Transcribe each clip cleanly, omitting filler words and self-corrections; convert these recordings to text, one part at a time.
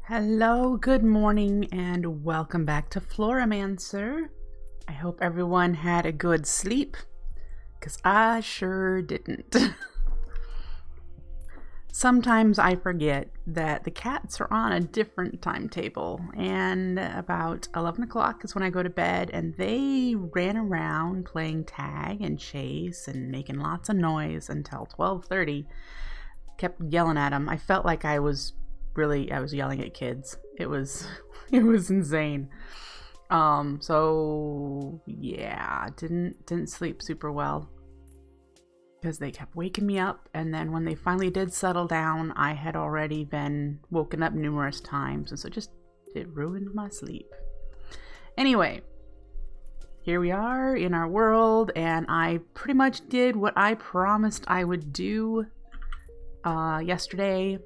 Hello, good morning, and welcome back to Floramancer. I hope everyone had a good sleep, because I sure didn't. Sometimes I forget that the cats are on a different timetable, and about 11 o'clock is when I go to bed, and they ran around playing tag and chase and making lots of noise until 12:30. Kept yelling at them. I felt like I was yelling at kids. It was insane. So yeah, didn't sleep super well because they kept waking me up, and then when they finally did settle down, I had already been woken up numerous times, and so it ruined my sleep. Anyway, here we are in our world, and I pretty much did what I promised I would do yesterday.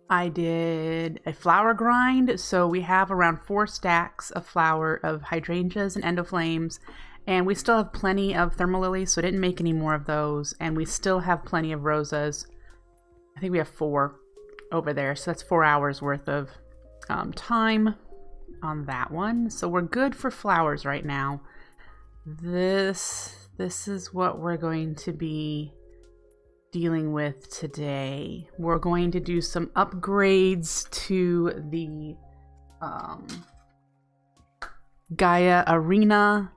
I did a flower grind, so we have around 4 stacks of flower of hydrangeas and endoflames, and we still have plenty of thermal lilies, so I didn't make any more of those, and we still have plenty of rosas. I think we have 4 over there, so that's 4 hours worth of time on that one. So we're good for flowers right now. This is what we're going to be dealing with today. We're going to do some upgrades to the Gaia arena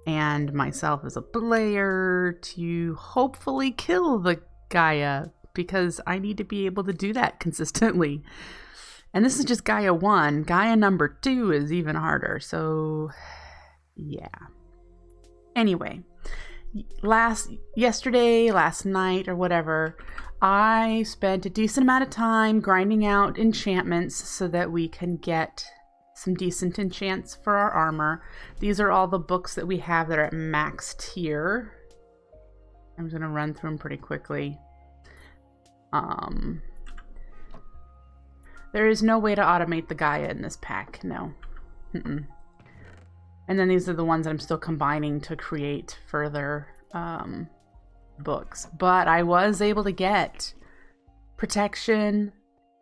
and myself as a player to hopefully kill the Gaia, because I need to be able to do that consistently. And this is just Gaia 1. Gaia number 2 is even harder, so yeah. Anyway, last night or whatever, I spent a decent amount of time grinding out enchantments so that we can get some decent enchants for our armor. These are all the books that we have that are at max tier. I'm just gonna run through them pretty quickly. There is no way to automate the Gaia in this pack, no. And then these are the ones that I'm still combining to create further books. But I was able to get protection,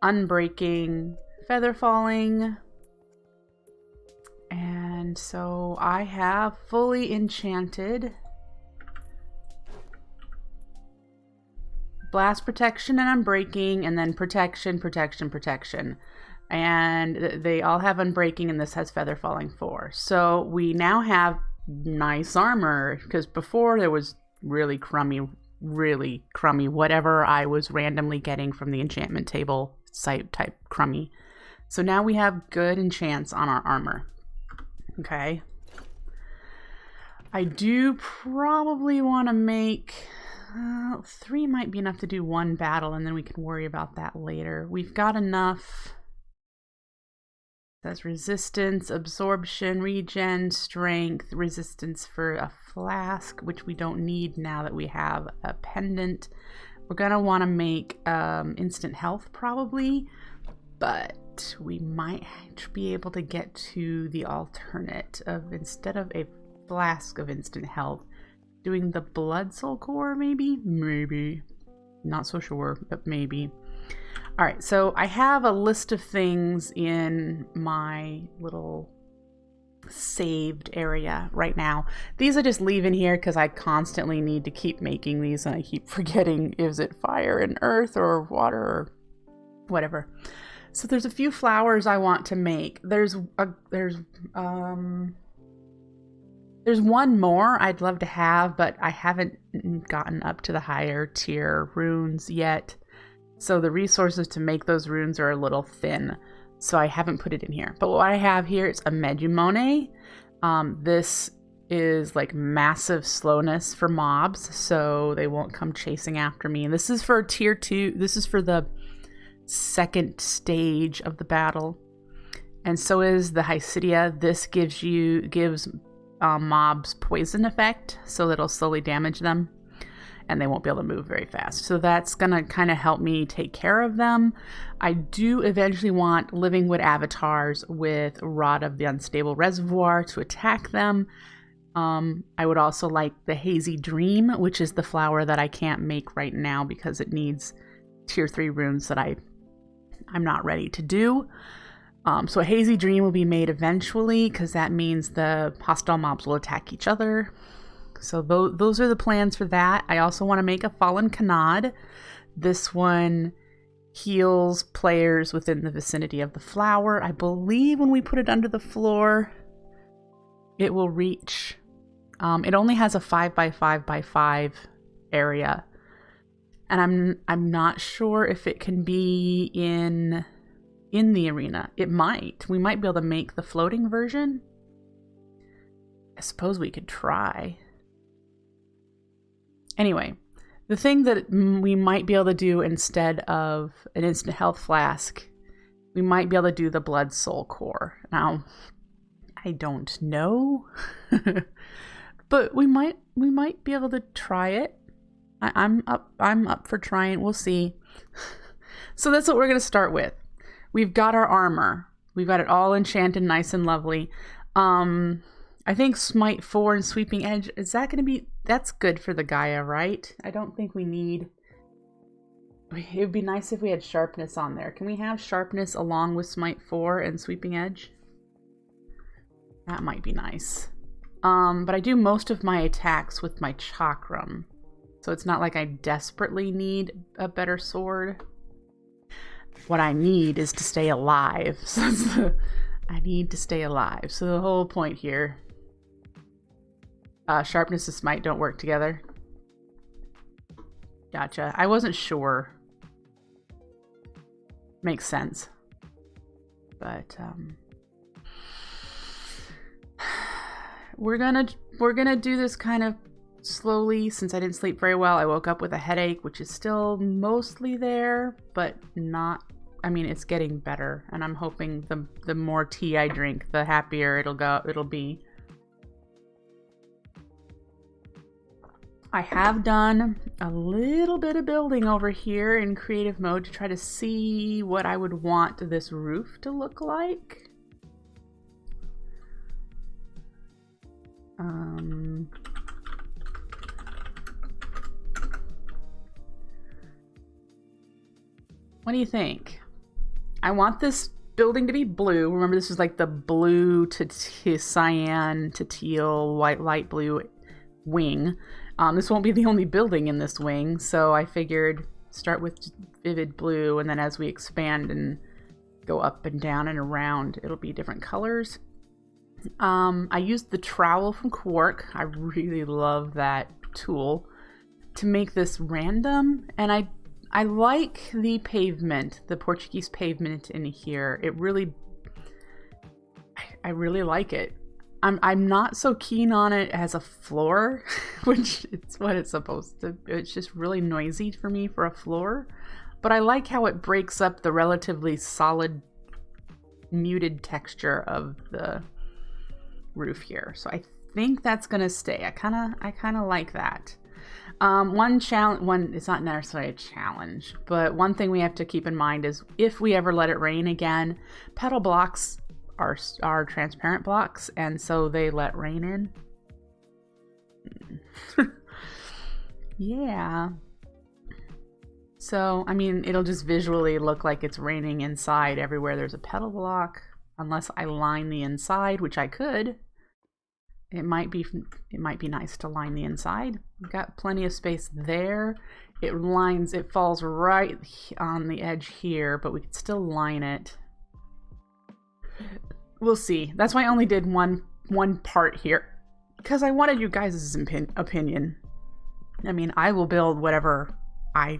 unbreaking, feather falling, and so I have fully enchanted blast protection and unbreaking, and then protection. And they all have unbreaking, and this has feather falling 4. So we now have nice armor, because before there was really crummy whatever I was randomly getting from the enchantment table site type crummy. So now we have good enchants on our armor. Okay. I do probably want to make 3 might be enough to do 1 battle, and then we can worry about that later. We've got enough. That's resistance, absorption, regen, strength, resistance for a flask, which we don't need now that we have a pendant. We're gonna want to make instant health probably, but we might be able to get to the alternate of, instead of a flask of instant health, doing the blood soul core, maybe? Not so sure, but maybe. All right, so I have a list of things in my little saved area right now. These I just leave in here because I constantly need to keep making these, and I keep forgetting, is it fire and earth or water or whatever. So there's a few flowers I want to make. There's one more I'd love to have, but I haven't gotten up to the higher tier runes yet. So the resources to make those runes are a little thin, so I haven't put it in here. But what I have here is a Medumone. This is like massive slowness for mobs, so they won't come chasing after me. And this is for tier 2. This is for the 2nd stage of the battle. And so is the Hycidia. This gives mobs poison effect, so it'll slowly damage them, and they won't be able to move very fast. So that's gonna kind of help me take care of them. I do eventually want living wood avatars with Rod of the Unstable Reservoir to attack them. I would also like the Hazy Dream, which is the flower that I can't make right now because it needs tier 3 runes that I I'm not ready to do. So a hazy dream will be made eventually, because that means the hostile mobs will attack each other. So those are the plans for that. I also want to make a fallen Kanad. This one heals players within the vicinity of the flower. I believe when we put it under the floor, it will reach. It only has a 5x5x5 area, and I'm not sure if it can be in the arena. It might. We might be able to make the floating version. I suppose we could try. Anyway, the thing that we might be able to do instead of an instant health flask, we might be able to do the blood soul core. Now, I don't know, but we might be able to try it. I'm up for trying. We'll see. So that's what we're going to start with. We've got our armor. We've got it all enchanted, nice and lovely. I think Smite 4 and Sweeping Edge, is that going to be... That's good for the Gaia, right? I don't think we need... It would be nice if we had Sharpness on there. Can we have Sharpness along with Smite 4 and Sweeping Edge? That might be nice. But I do most of my attacks with my Chakram. So it's not like I desperately need a better sword. What I need is to stay alive. So I need to stay alive. So the whole point here... Sharpness and Smite don't work together. Gotcha. I wasn't sure. Makes sense. But we're gonna do this kind of slowly since I didn't sleep very well. I woke up with a headache, which is still mostly there, but not... I mean, it's getting better, and I'm hoping the more tea I drink, the happier it'll be. I have done a little bit of building over here in creative mode to try to see what I would want this roof to look like. What do you think? I want this building to be blue. Remember, this is like the blue to cyan to teal, light blue wing. This won't be the only building in this wing, so I figured start with vivid blue, and then as we expand and go up and down and around, it'll be different colors. I used the trowel from Quark. I really love that tool to make this random, and I like the pavement, the Portuguese pavement in here. I really like it. I'm not so keen on it as a floor, which it's what it's supposed to. It's just really noisy for me for a floor, but I like how it breaks up the relatively solid, muted texture of the roof here. So I think that's gonna stay. I kind of like that. It's not necessarily a challenge, but one thing we have to keep in mind is if we ever let it rain again, petal blocks are transparent blocks, and so they let rain in. Yeah. So, I mean, it'll just visually look like it's raining inside everywhere there's a petal block, unless I line the inside, which I could. It might be nice to line the inside. We've got plenty of space there. It falls right on the edge here, but we could still line it. We'll see. That's why I only did one part here, because I wanted you guys' opinion. I mean, I will build whatever I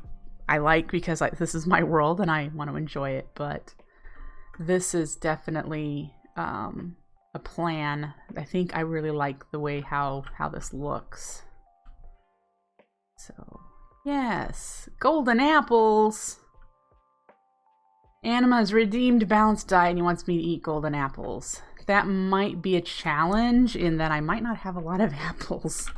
like, because this is my world and I want to enjoy it, but this is definitely a plan. I think I really like the way how this looks. So, yes, golden apples. Anima has redeemed balanced diet and he wants me to eat golden apples. That might be a challenge in that I might not have a lot of apples.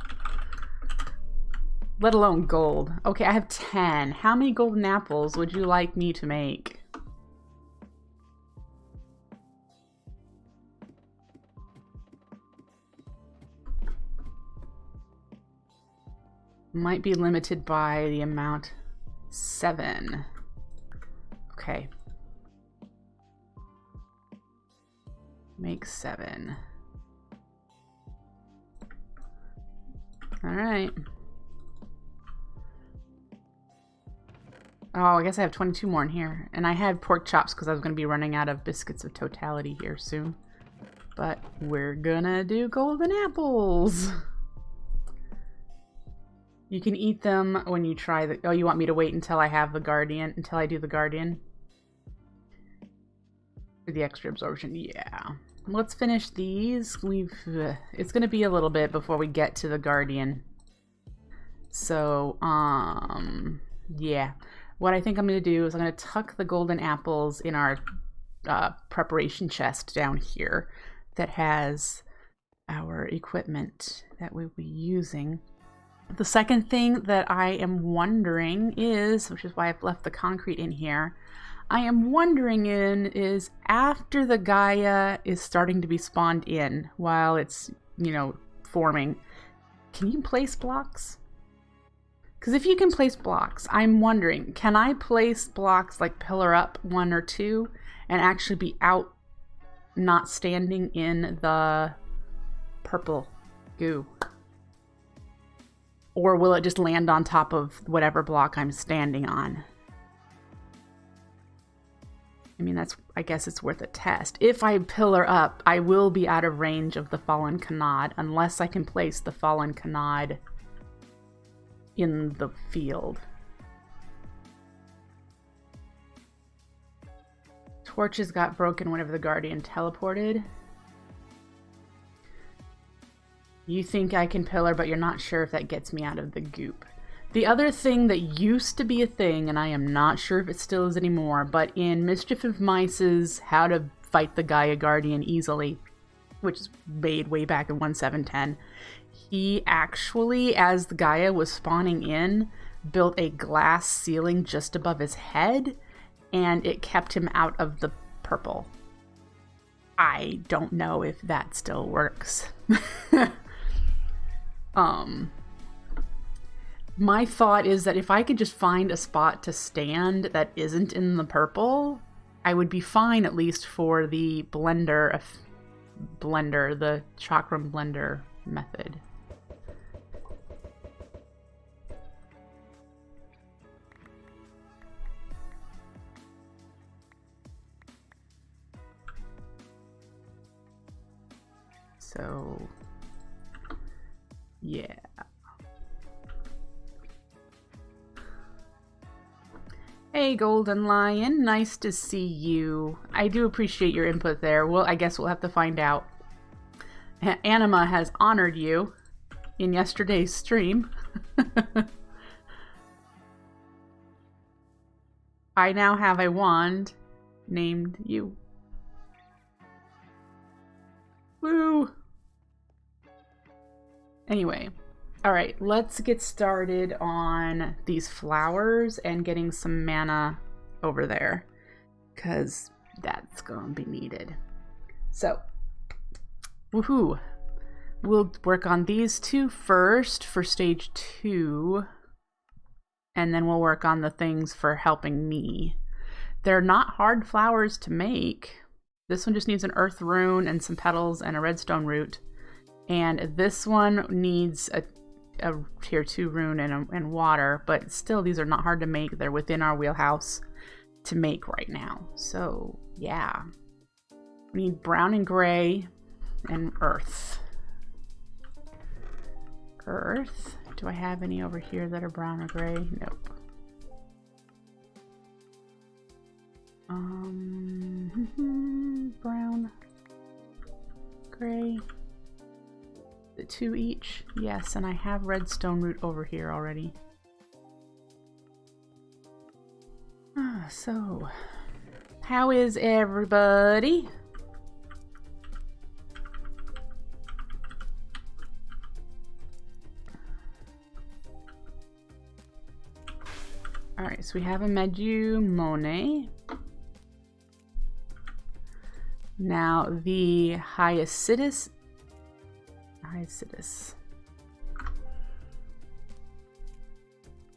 Let alone gold. Okay, I have 10. How many golden apples would you like me to make? Might be limited by the amount. 7. Okay. Make 7. All right. Oh, I guess I have 22 more in here. And I had pork chops because I was going to be running out of biscuits of totality here soon. But we're gonna do golden apples. You can eat them when you try the... Oh, you want me to wait until I have the guardian? Until I do the guardian? For the extra absorption, yeah. Let's finish these. It's gonna be a little bit before we get to the guardian. So, yeah. What I think I'm gonna do is I'm gonna tuck the golden apples in our preparation chest down here that has our equipment that we'll be using. The second thing that I am wondering is, which is why I've left the concrete in here, I am wondering is after the Gaia is starting to be spawned in while it's, you know, forming, can you place blocks? Because if you can place blocks, I'm wondering, can I place blocks like pillar up 1 or 2 and actually be out, not standing in the purple goo? Or will it just land on top of whatever block I'm standing on? I mean, I guess it's worth a test. If I pillar up, I will be out of range of the fallen Kanad unless I can place the fallen Kanad in the field. Torches got broken whenever the Guardian teleported. You think I can pillar, but you're not sure if that gets me out of the goop. The other thing that used to be a thing, and I am not sure if it still is anymore, but in Mischief of Mice's How to Fight the Gaia Guardian Easily, which is made way back in 1.7.10, he actually, as the Gaia was spawning in, built a glass ceiling just above his head, and it kept him out of the purple. I don't know if that still works. My thought is that if I could just find a spot to stand that isn't in the purple, I would be fine, at least for the the chakram blender method. So, yeah. Hey, Golden Lion, nice to see you. I do appreciate your input there. Well, I guess we'll have to find out. Anima has honored you in yesterday's stream. I now have a wand named you. Woo! Anyway. Alright, let's get started on these flowers and getting some mana over there, because that's going to be needed. So, woohoo! We'll work on these 2 first for stage 2, and then we'll work on the things for helping me. They're not hard flowers to make. This one just needs an earth rune and some petals and a redstone root, and this one needs a tier 2 rune and water, but still these are not hard to make. They're within our wheelhouse to make right now. So yeah, we need brown and gray and earth. Do I have any over here that are brown or gray? Nope. Brown, gray, 2 each. Yes, and I have redstone root over here already. So, how is everybody? Alright, so we have a Medu Monet. Now the Hyacinthus.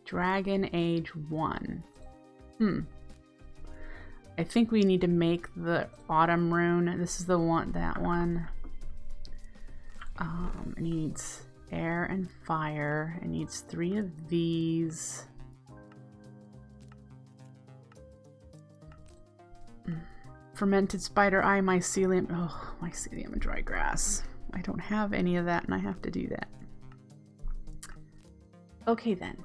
Dragon Age 1. I think we need to make the autumn rune. This is the one, that one. It needs air and fire. It needs 3 of these. Fermented spider eye, mycelium. Oh, mycelium and dry grass. I don't have any of that and I have to do that. Okay then.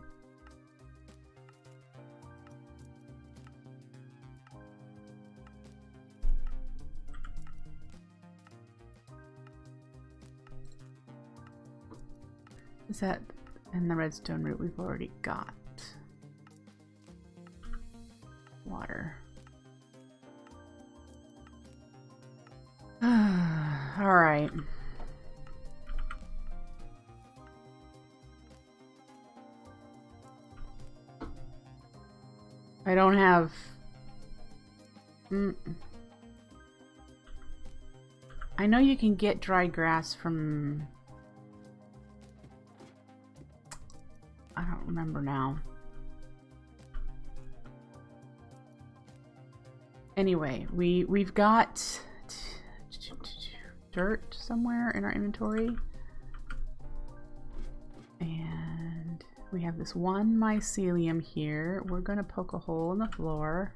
Is that, and the redstone root we've already got. Water. All right. I don't have... I know you can get dry grass from... I don't remember now. Anyway, we've got dirt somewhere in our inventory. And we have this one mycelium here. We're gonna poke a hole in the floor.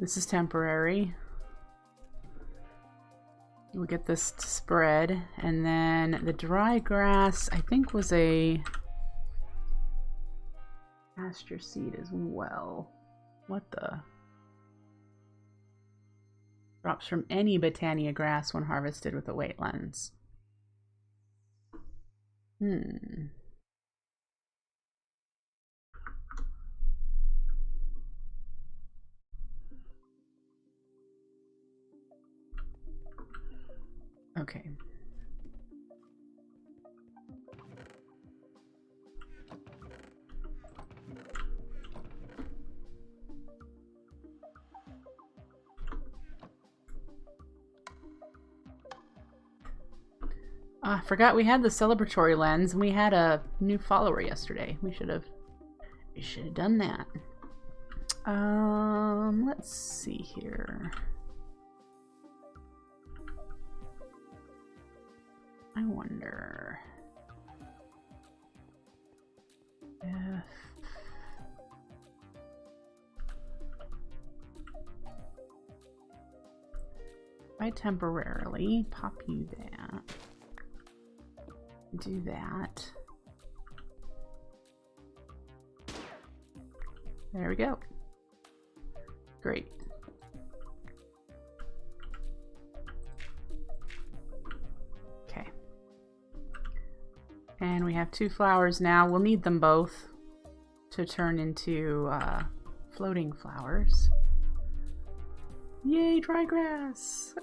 This is temporary. We'll get this to spread, and then the dry grass I think was a pasture seed as well. What the? Drops from any Botania grass when harvested with a weight lens. Okay. I forgot we had the celebratory lens and we had a new follower yesterday. We should have done that. Let's see here. I wonder if I temporarily pop you that, do that. There we go. Great. And we have 2 flowers now. We'll need them both to turn into floating flowers. Yay, dry grass!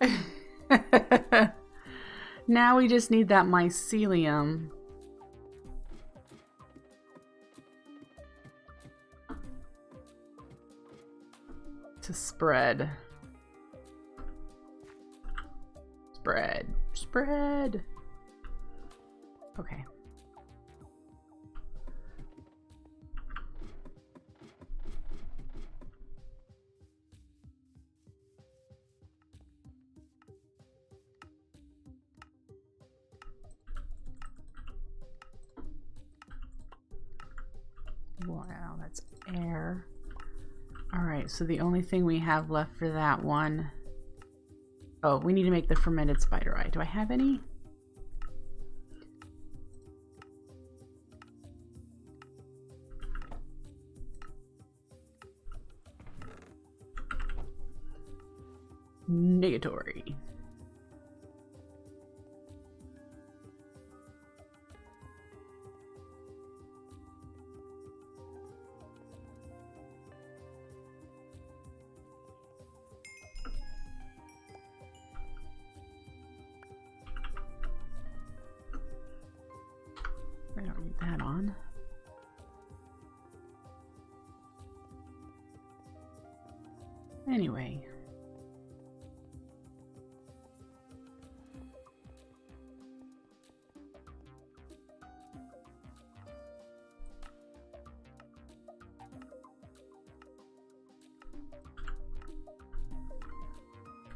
Now we just need that mycelium. To spread. Spread. Spread! Okay. Wow, that's air. Alright, so the only thing we have left for that one... Oh, we need to make the fermented spider eye. Do I have any? Negatory. I don't need that on. Anyway.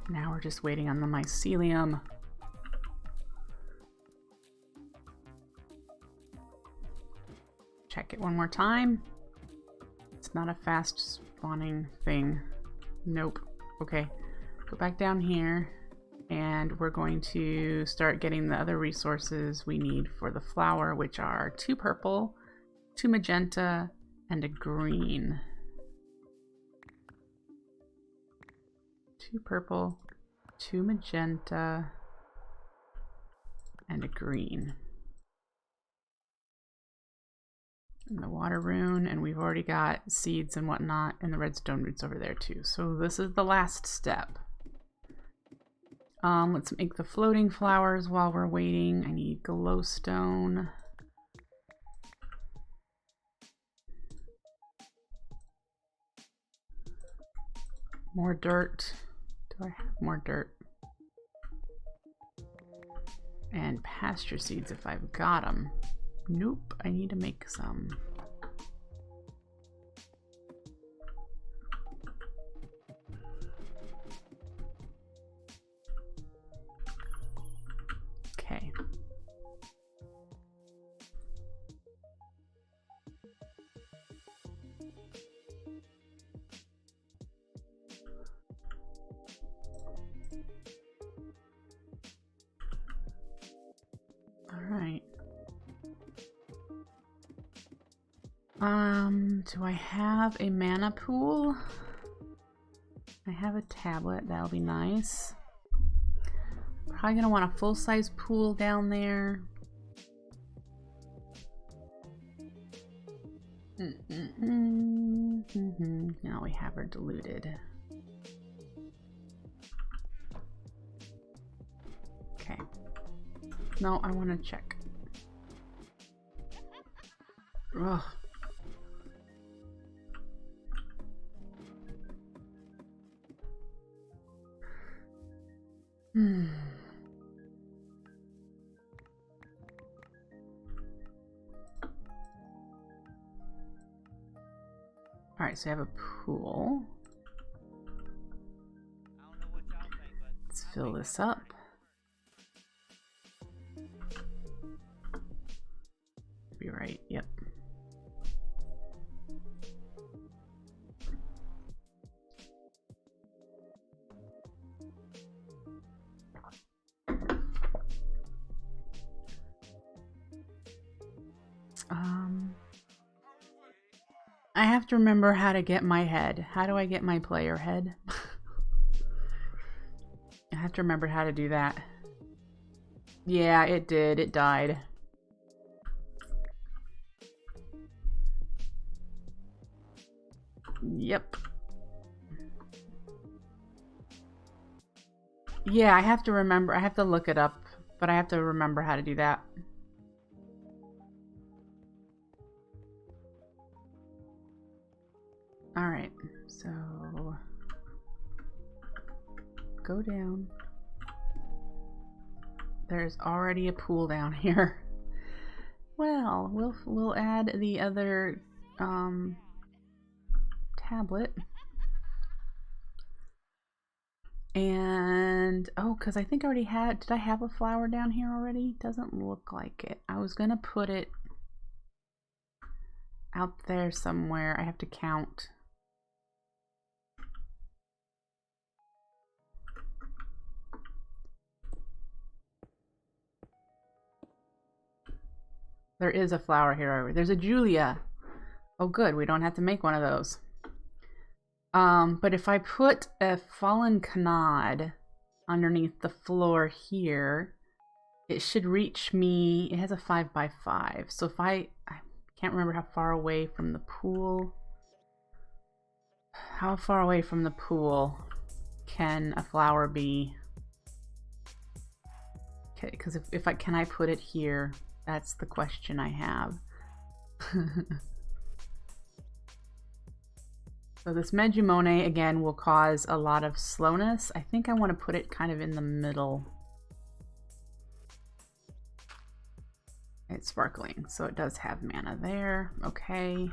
Now we're just waiting on the mycelium. Check it one more time. It's not a fast spawning thing. Nope. Okay. Go back down here and we're going to start getting the other resources we need for the flower, which are 2 purple, 2 magenta, and a green. 2 purple, 2 magenta, and a green. And the water rune, and we've already got seeds and whatnot, and the redstone roots over there too. So this is the last step. Let's make the floating flowers while we're waiting. I need glowstone. More dirt. Do I have more dirt? And pasture seeds if I've got them. Nope, I need to make some. Okay. All right. Do I have a mana pool? I have a tablet, that'll be nice. Probably gonna want a full-size pool down there. Now we have her diluted. Okay. No, I want to check. Ugh. Alright, so I have a pool. Let's fill this up. Be right, yep. I have to remember how to get my head. How do I get my player head? I have to remember how to do that. Yeah, it did. It died. Yep. Yeah, I have to remember. I have to look it up, but I have to remember how to do that. Alright, so go down. There's already a pool down here. Well, we'll add the other tablet. And oh, because I think I already had, did I have a flower down here already? Doesn't look like it. I was gonna put it out there somewhere. I have to count. There is a flower here already. There's a Julia. Oh good, we don't have to make one of those. But if I put a fallen Canard underneath the floor here, it should reach me. It has a 5x5. So if I can't remember how far away from the pool. How far away from the pool can a flower be? Okay, because if I can I put it here? That's the question I have. So this Megumone again will cause a lot of slowness. I think I want to put it kind of in the middle. It's sparkling, so it does have mana there. Okay.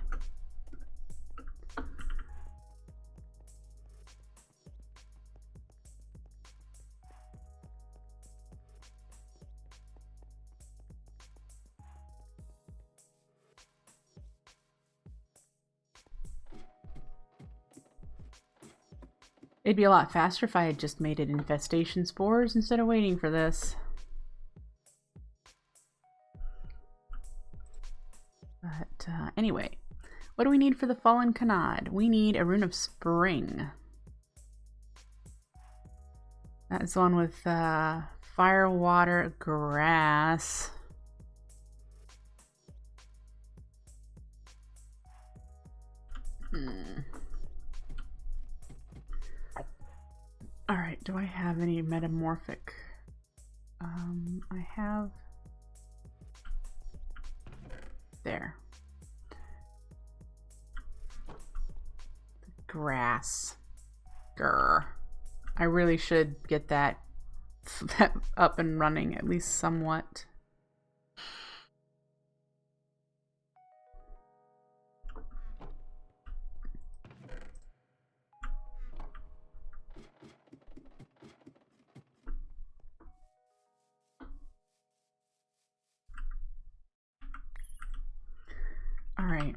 It'd be a lot faster if I had just made it infestation spores instead of waiting for this. But anyway, what do we need for the Fallen Kanad? We need a Rune of Spring. That's the one with fire, water, grass. Alright, do I have any metamorphic? I have... There. Grass. Grr. I really should get that up and running, at least somewhat. All right.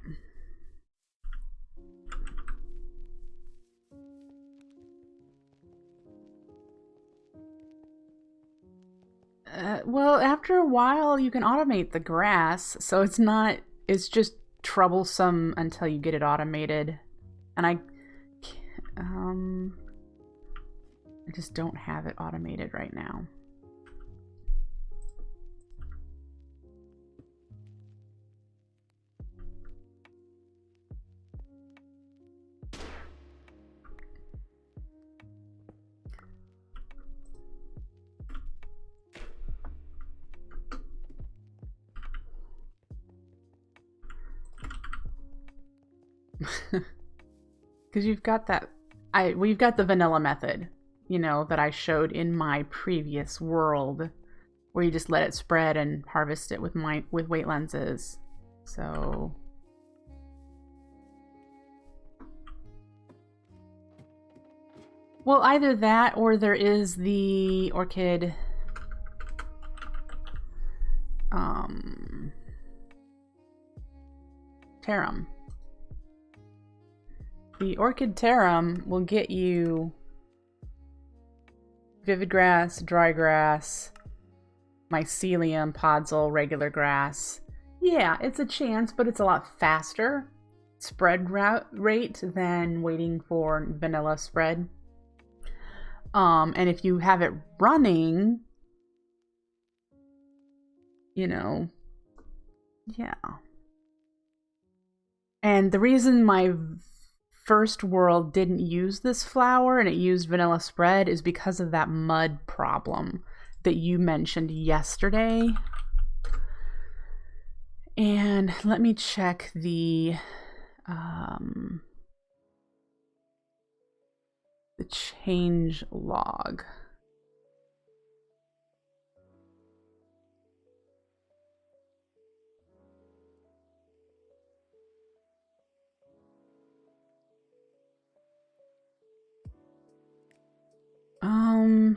Well, after a while you can automate the grass, so it's just troublesome until you get it automated. And I just don't have it automated right now. Because you've got that, we've got the vanilla method, you know, that I showed in my previous world, where you just let it spread and harvest it with weight lenses. So well, either that or there is the orchid Tarum. The Orchid Tarum will get you vivid grass, dry grass, mycelium, podzol, regular grass. Yeah, it's a chance, but it's a lot faster spread rate than waiting for vanilla spread. And if you have it running, you know, yeah. And the reason my first world didn't use this flower and it used vanilla spread is because of that mud problem that you mentioned yesterday. And let me check the change log.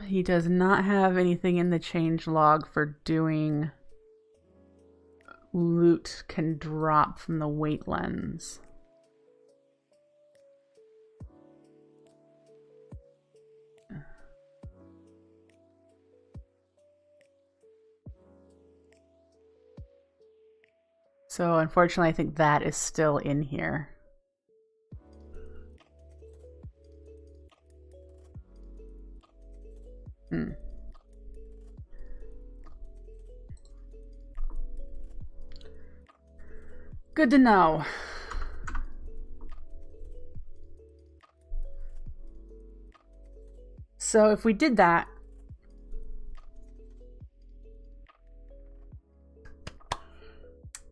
He does not have anything in the change log for doing loot can drop from the weight lens. So unfortunately, I think that is still in here. Good to know. So if we did that,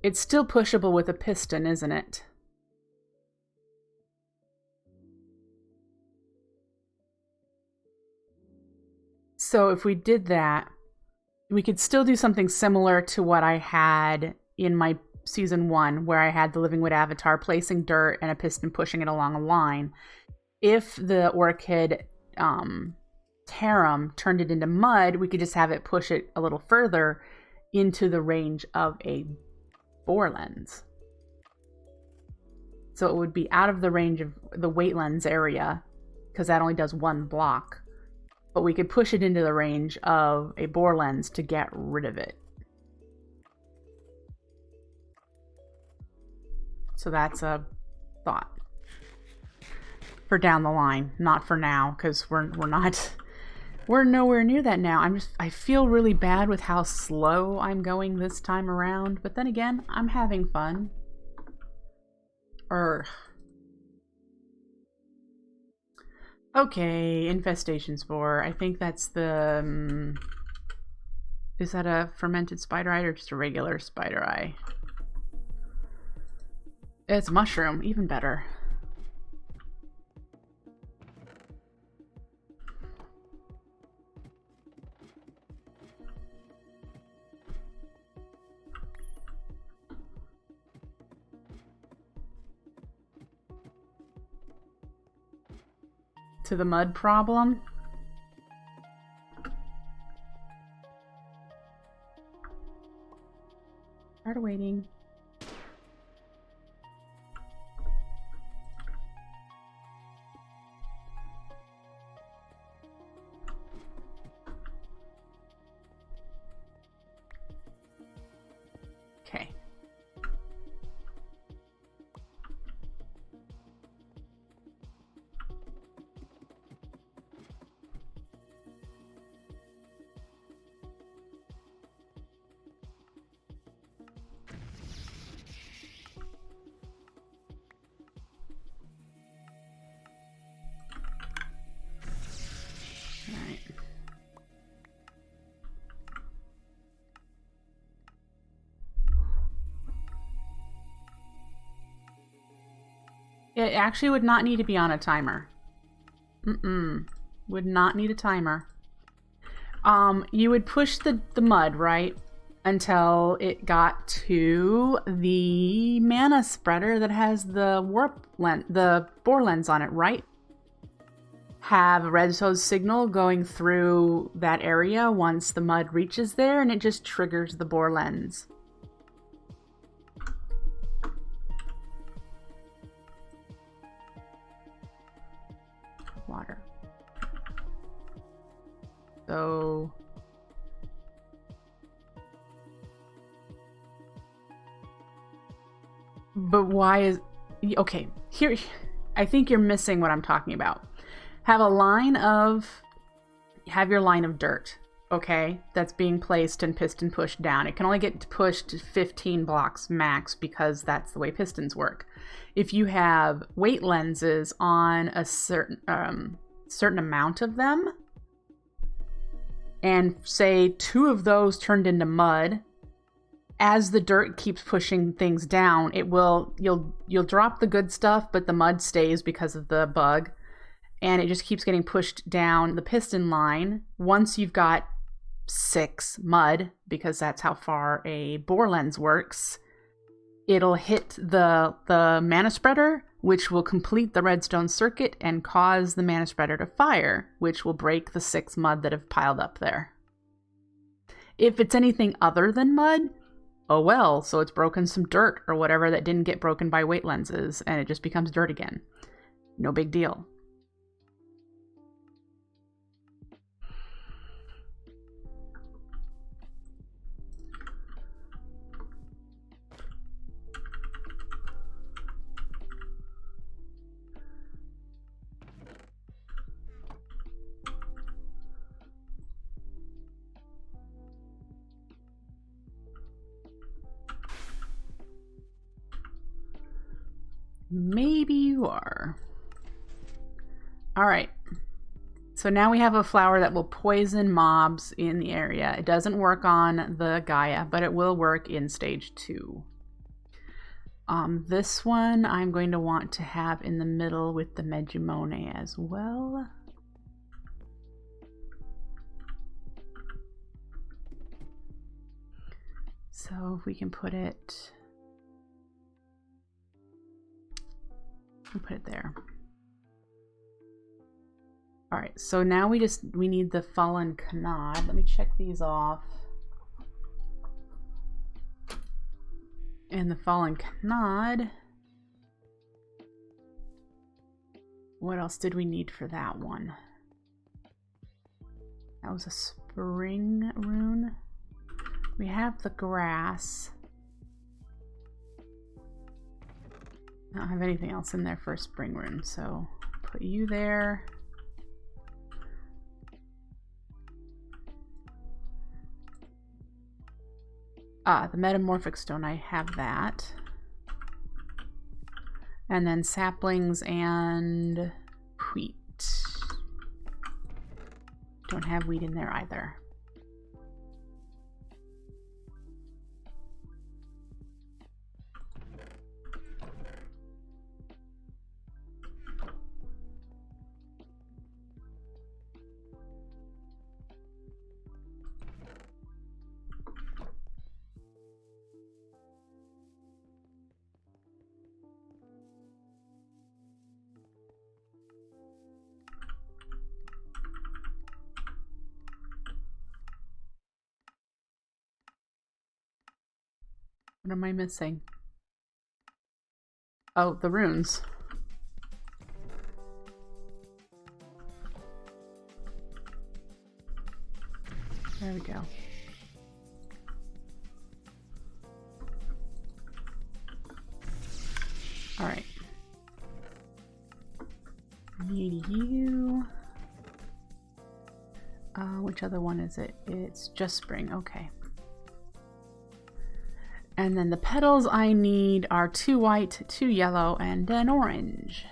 it's still pushable with a piston, isn't it? So if we did that, we could still do something similar to what I had in my season 1, where I had the Living Wood avatar placing dirt and a piston pushing it along a line. If the orchid Tarum turned it into mud, we could just have it push it a little further into the range of a bore lens. So it would be out of the range of the weight lens area, because that only does one block. But we could push it into the range of a bore lens to get rid of it. So that's a thought for down the line, not for now, because we're nowhere near that now. I feel really bad with how slow I'm going this time around, but then again, I'm having fun. Okay, infestation spore. I think that's the is that a fermented spider eye or just a regular spider eye? It's mushroom, even better. To the mud problem. Start waiting. Okay. It actually would not need to be on a timer. Would not need a timer. You would push the mud, right? Until it got to the mana spreader that has the bore lens on it, right? Have a redstone signal going through that area once the mud reaches there, and it just triggers the bore lens. Water. So but why is okay, here I think you're missing what I'm talking about. Have your line of dirt, okay, that's being placed and piston pushed down. It can only get pushed 15 blocks max because that's the way pistons work. If you have weight lenses on a certain amount of them, and say 2 of those turned into mud, as the dirt keeps pushing things down, you'll drop the good stuff, but the mud stays because of the bug, and it just keeps getting pushed down the piston line. Once you've got 6 mud, because that's how far a bore lens works, it'll hit the mana spreader, which will complete the redstone circuit and cause the mana spreader to fire, which will break the 6 mud that have piled up there. If it's anything other than mud, oh well, so it's broken some dirt or whatever that didn't get broken by weight lenses, and it just becomes dirt again. No big deal. Maybe you are. Alright. So now we have a flower that will poison mobs in the area. It doesn't work on the Gaia, but it will work in stage 2. This one I'm going to want to have in the middle with the Megumone as well. So if we can put it... I'll put it there. All right, so now we need the fallen Canard. Let me check these off. And the fallen Canard what else did we need for that one? That was a spring rune. We have the grass. I don't have anything else in there for a spring rune, so put you there. The metamorphic stone, I have that. And then saplings and wheat. Don't have wheat in there either. What am I missing? Oh, the runes. There we go. All right. Need you. Which other one is it? It's just spring. Okay. And then the petals I need are 2 white, 2 yellow, and an orange.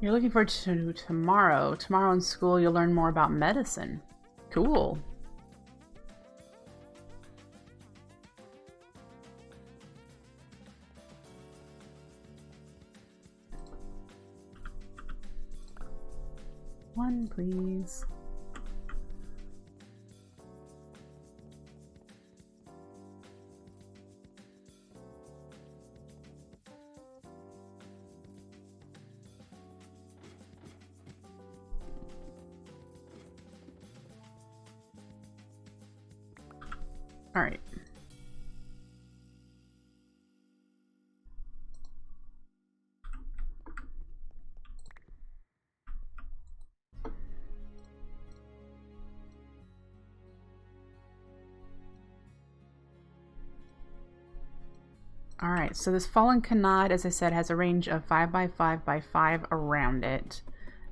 You're looking forward to tomorrow. Tomorrow in school, you'll learn more about medicine. Cool. One, please. All right. All right, so this Fallen Canard, as I said, has a range of 5 by 5 by 5 around it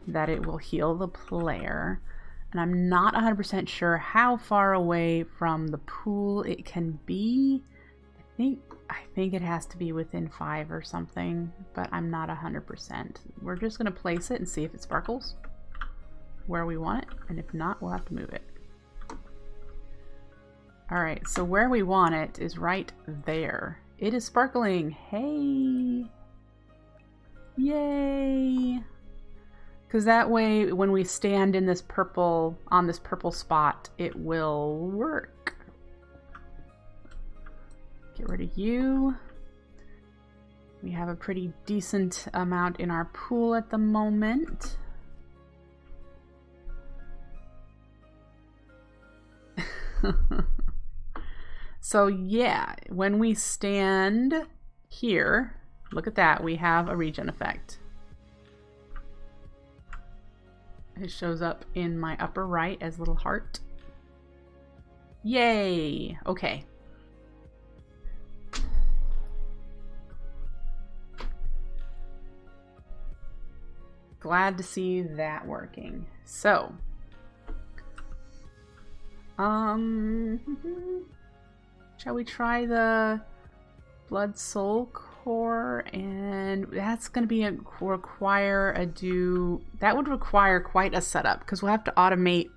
that it will heal the player. And I'm not 100% sure how far away from the pool it can be. I think it has to be within 5 or something, but I'm not 100%. We're just going to place it and see if it sparkles where we want it, and if not, we'll have to move it. All right, so where we want it is right there. It is sparkling. Hey! Yay! Because that way, when we stand in this purple, on this purple spot, it will work. Get rid of you. We have a pretty decent amount in our pool at the moment. So yeah, when we stand here, look at that, we have a regen effect. It shows up in my upper right as a little heart. Yay! Okay. Glad to see that working. So, shall we try the Blood Soul Core? And that's going to be require a that would require quite a setup, because we'll have to automate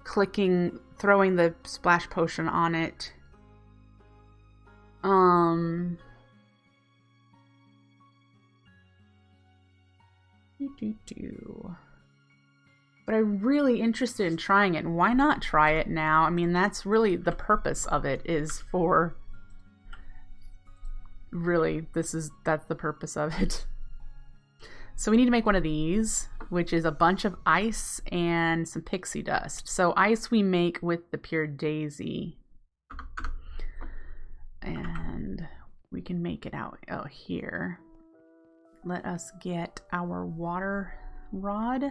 clicking, throwing the splash potion on it. But I'm really interested in trying it, and why not try it now? I mean, that's really the purpose of it, is for... Really, that's the purpose of it. So we need to make one of these, which is a bunch of ice and some pixie dust. So ice we make with the pure daisy. And we can make it out here. Let us get our water rod.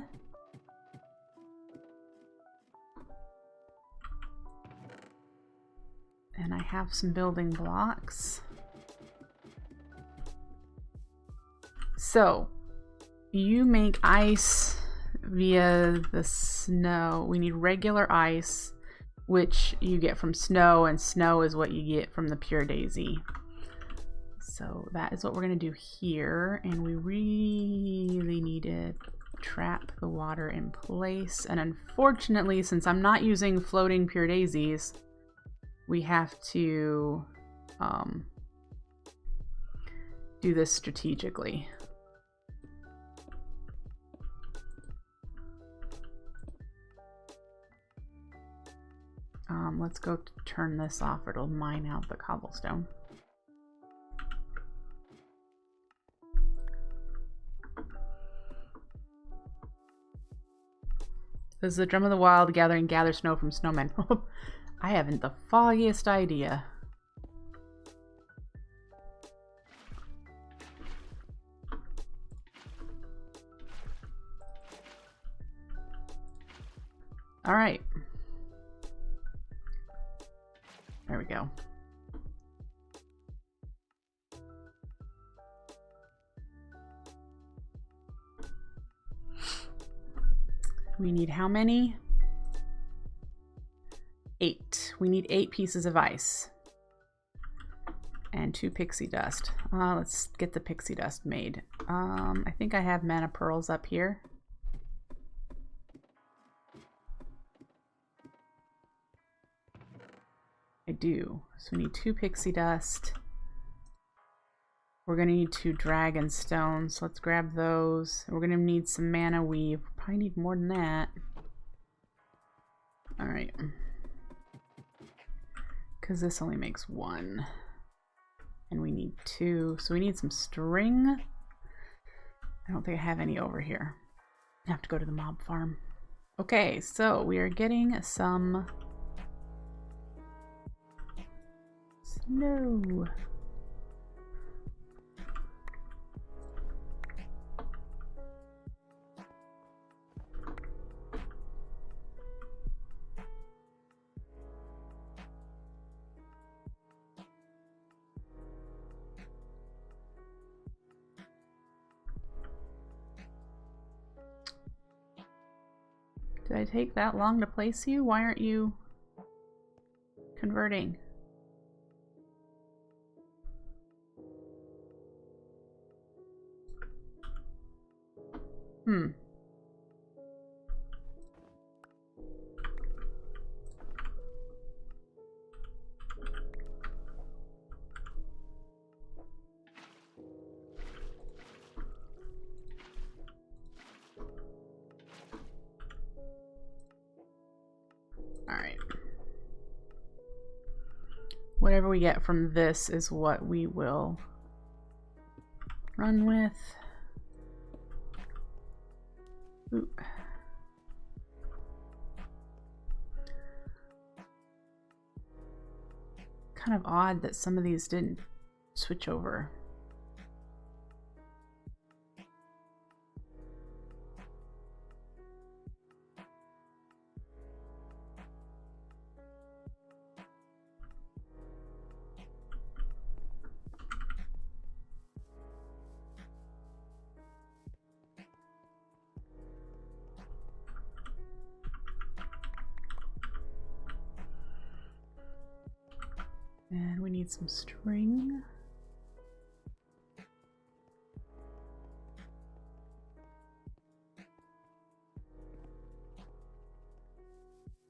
And I have some building blocks. So, you make ice via the snow. We need regular ice, which you get from snow, and snow is what you get from the pure daisy. So that is what we're going to do here, and we really need to trap the water in place. And unfortunately, since I'm not using floating pure daisies, we have to do this strategically. Let's go turn this off. It'll mine out the cobblestone. This is the drum of the wild, gather snow from snowmen. I haven't the foggiest idea. All right. There we go. We need how many? 8. We need 8 pieces of ice. And 2 pixie dust. Let's get the pixie dust made. I think I have mana pearls up here. I do. So we need 2 pixie dust. We're going to need 2 dragon stones. Let's grab those. We're going to need some mana weave. Probably need more than that. Alright. Because this only makes 1. And we need 2. So we need some string. I don't think I have any over here. I have to go to the mob farm. Okay, so we are getting some snow. Did I take that long to place you? Why aren't you converting? Alright. Whatever we get from this is what we will run with. Ooh. Kind of odd that some of these didn't switch over. And we need some string.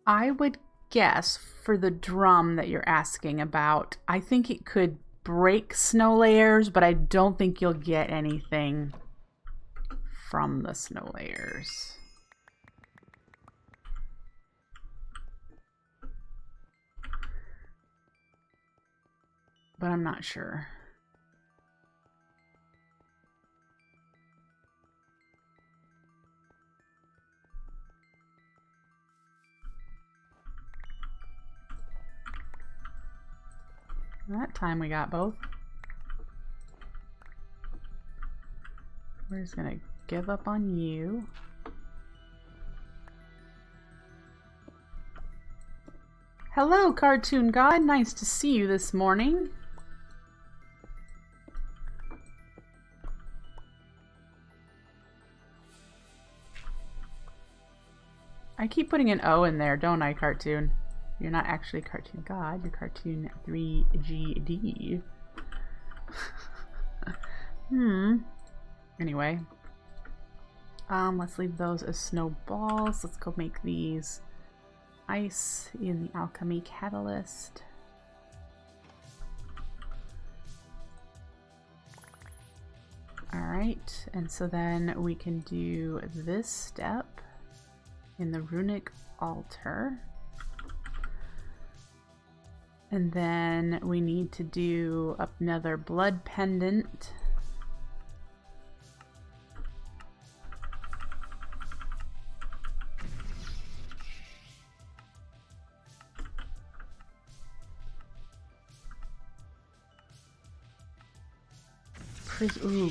I would guess for the drum that you're asking about, I think it could break snow layers, but I don't think you'll get anything from the snow layers. But I'm not sure. That time we got both. We're just gonna give up on you. Hello, Cartoon God. Nice to see you this morning. I keep putting an O in there, don't I, Cartoon? You're not actually Cartoon God, you're Cartoon 3GD. Anyway. Let's leave those as snowballs. Let's go make these ice in the alchemy catalyst. Alright, and so then we can do this step in the runic altar. And then we need to do another blood pendant. Ooh,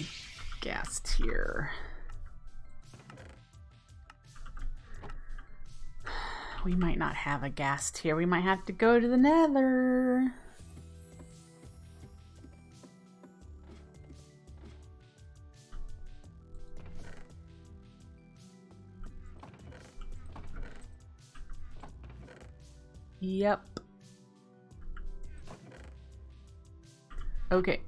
gas tier. We might not have a gas tier. We might have to go to the nether. Yep. Okay.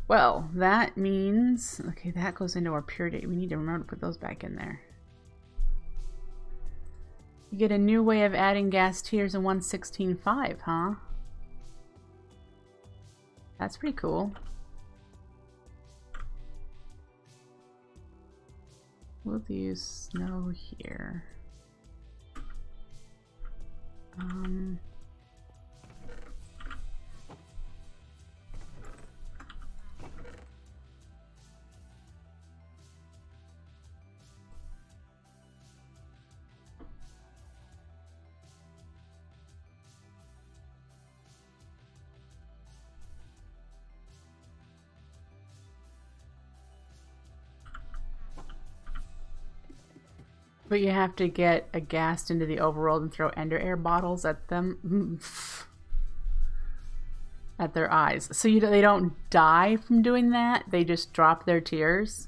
Well, that means... Okay, that goes into our purity. We need to remember to put those back in there. You get a new way of adding gas tiers in 1.16.5, huh? That's pretty cool. We'll do snow here. But you have to get a ghast into the overworld and throw ender air bottles at them. At their eyes. So they don't die from doing that. They just drop their tears.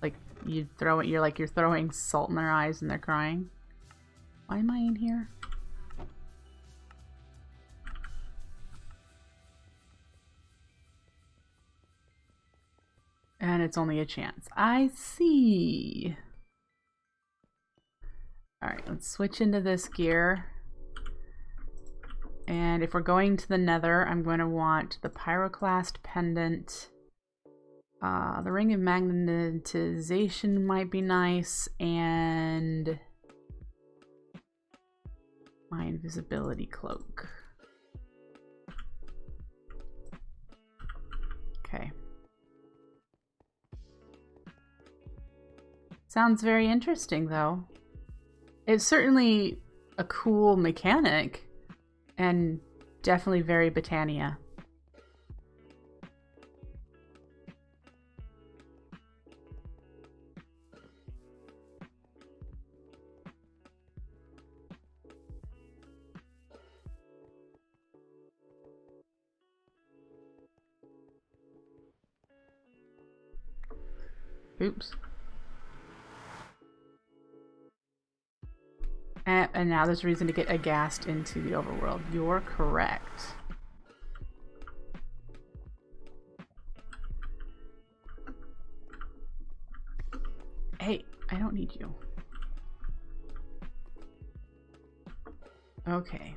Like you throw it, you're throwing salt in their eyes and they're crying. Why am I in here? And it's only a chance. I see. Alright, let's switch into this gear. And if we're going to the nether, I'm going to want the Pyroclast Pendant. The Ring of Magnetization might be nice, and my Invisibility Cloak. Okay. Sounds very interesting, though. It's certainly a cool mechanic, and definitely very Botania. Oops. And now there's a reason to get a ghast into the overworld. You're correct. Hey, I don't need you. Okay.